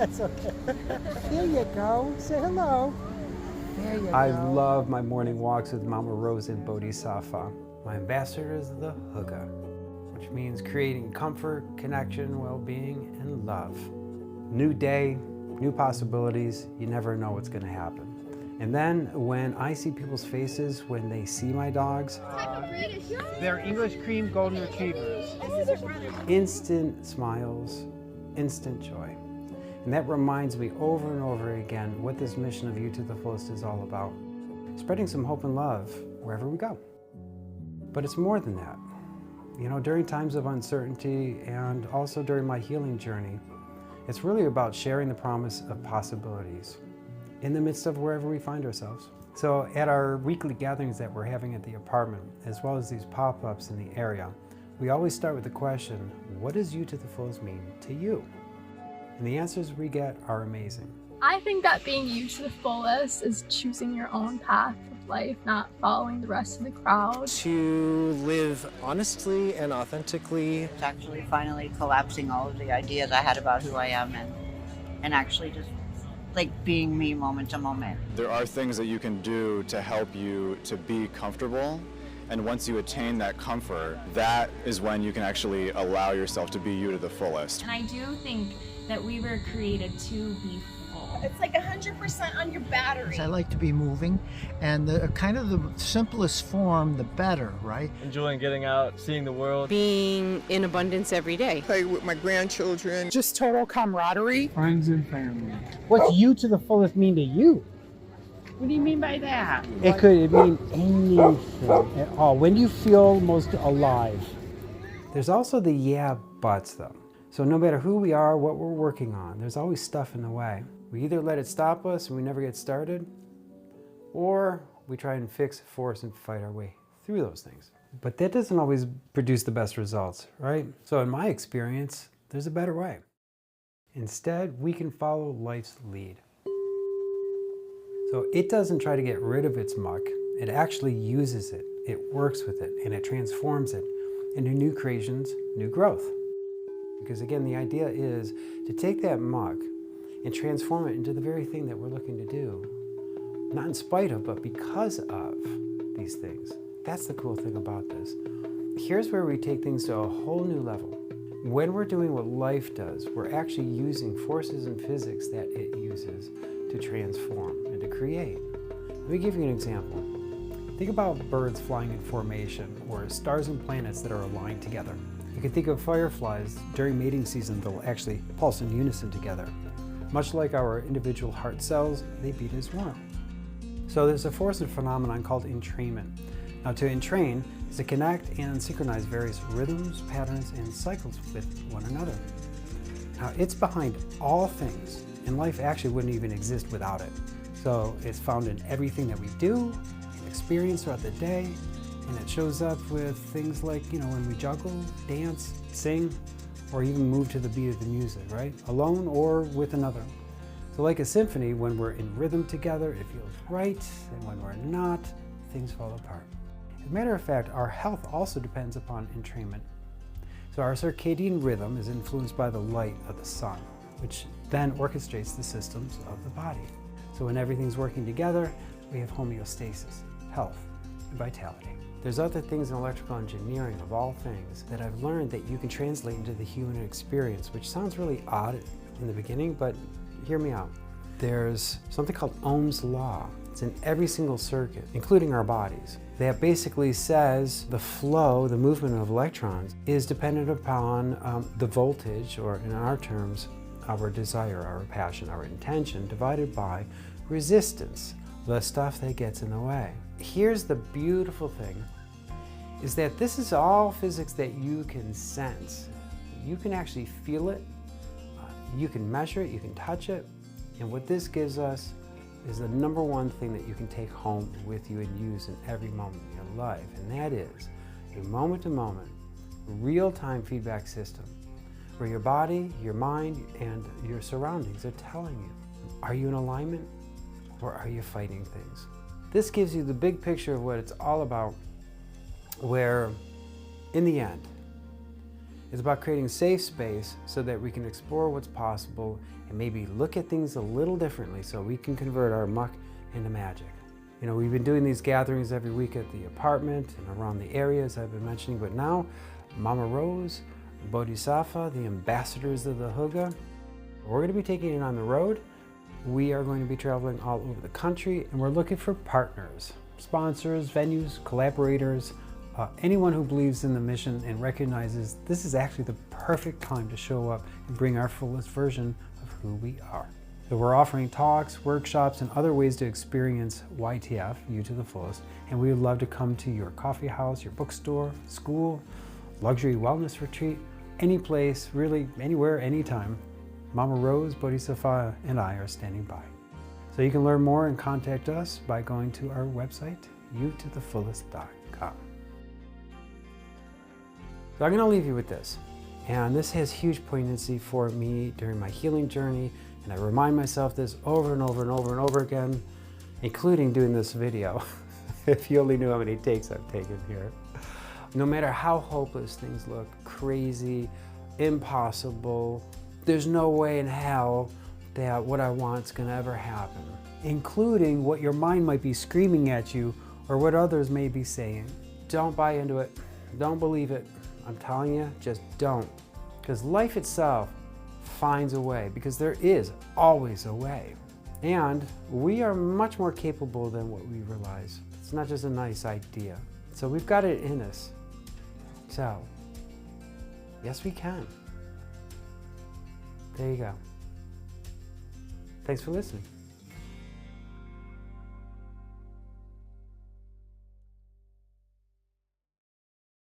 That's okay. There you go. Say hello. There you I go. love my morning walks with Mama Rose and Bodhisattva. My ambassador is the Hygge, which means creating comfort, connection, well-being, and love. New day, new possibilities, you never know what's going to happen. And then when I see people's faces when they see my dogs, They're English cream golden retrievers. instant smiles, instant joy. And that reminds me over and over again what this mission of You to the Fullest is all about. Spreading some hope and love wherever we go. But it's more than that. You know, during times of uncertainty and also during my healing journey, it's really about sharing the promise of possibilities in the midst of wherever we find ourselves. So at our weekly gatherings that we're having at the apartment, as well as these pop-ups in the area, we always start with the question, what does You to the Fullest mean to you? And the answers we get are amazing. I think that being you to the fullest is choosing your own path of life, not following the rest of the crowd. To live honestly and authentically. It's actually finally collapsing all of the ideas I had about who I am and actually just like being me moment to moment. There are things that you can do to help you to be comfortable. And once you attain that comfort, that is when you can actually allow yourself to be you to the fullest. And I do think that we were created to be full. It's like 100% on your battery. I like to be moving, and the kind of the simplest form, the better, right? Enjoying getting out, seeing the world. Being in abundance every day. Play with my grandchildren. Just total camaraderie. Friends and family. What's You to the Fullest mean to you? What do you mean by that? It could mean anything at all. When do you feel most alive? There's also the yeah buts though. So no matter who we are, what we're working on, there's always stuff in the way. We either let it stop us and we never get started, or we try and fix, force, and fight our way through those things. But that doesn't always produce the best results, right? So in my experience, there's a better way. Instead, we can follow life's lead. So it doesn't try to get rid of its muck, it actually uses it, it works with it, and it transforms it into new creations, new growth. Because again, the idea is to take that muck and transform it into the very thing that we're looking to do. Not in spite of, but because of these things. That's the cool thing about this. Here's where we take things to a whole new level. When we're doing what life does, we're actually using forces in physics that it uses to transform and to create. Let me give you an example. Think about birds flying in formation, or stars and planets that are aligned together. You can think of fireflies during mating season, they'll actually pulse in unison together. Much like our individual heart cells, they beat as one. So there's a force and phenomenon called entrainment. Now to entrain is to connect and synchronize various rhythms, patterns, and cycles with one another. Now it's behind all things, and life actually wouldn't even exist without it. So it's found in everything that we do and experience throughout the day, and it shows up with things like, when we juggle, dance, sing, or even move to the beat of the music, right? Alone or with another. So like a symphony, when we're in rhythm together, it feels right, and when we're not, things fall apart. As a matter of fact, our health also depends upon entrainment. So our circadian rhythm is influenced by the light of the sun, which then orchestrates the systems of the body. So when everything's working together, we have homeostasis, health, and vitality. There's other things in electrical engineering, of all things, that I've learned that you can translate into the human experience, which sounds really odd in the beginning, but hear me out. There's something called Ohm's law. It's in every single circuit, including our bodies. That basically says the flow, the movement of electrons, is dependent upon the voltage, or in our terms, our desire, our passion, our intention, divided by resistance, the stuff that gets in the way. Here's the beautiful thing, is that this is all physics that you can sense. You can actually feel it, you can measure it, you can touch it, and what this gives us is the number one thing that you can take home with you and use in every moment of your life, and that is a moment-to-moment, real-time feedback system where your body, your mind, and your surroundings are telling you, are you in alignment or are you fighting things? This gives you the big picture of what it's all about, where in the end, It's about creating safe space so that we can explore what's possible and maybe look at things a little differently so we can convert our muck into magic. You know, we've been doing these gatherings every week at the apartment and around the areas I've been mentioning, but now Mama Rose, Bodhisattva, the ambassadors of the Hygge, we're going to be taking it on the road. We are going to be traveling all over the country, and we're looking for partners, sponsors, venues, collaborators, anyone who believes in the mission and recognizes this is actually the perfect time to show up and bring our fullest version of who we are. So we're offering talks, workshops, and other ways to experience YTF, you to the fullest, and we would love to come to your coffee house, your bookstore, school, luxury wellness retreat, any place, really anywhere, anytime. Mama Rose, Bodhisattva, and I are standing by. So you can learn more and contact us by going to our website, youtothefullest.com. So I'm going to leave you with this, and this has huge poignancy for me during my healing journey, and I remind myself this over and over and over and over again, including doing this video. If you only knew how many takes I've taken here. No matter how hopeless things look, crazy, impossible, there's no way in hell that what I want is going to ever happen, including what your mind might be screaming at you or what others may be saying. Don't buy into it. Don't believe it. I'm telling you, just don't. Because life itself finds a way, because there is always a way. And we are much more capable than what we realize. It's not just a nice idea. So we've got it in us. So, yes, we can. There you go. Thanks for listening.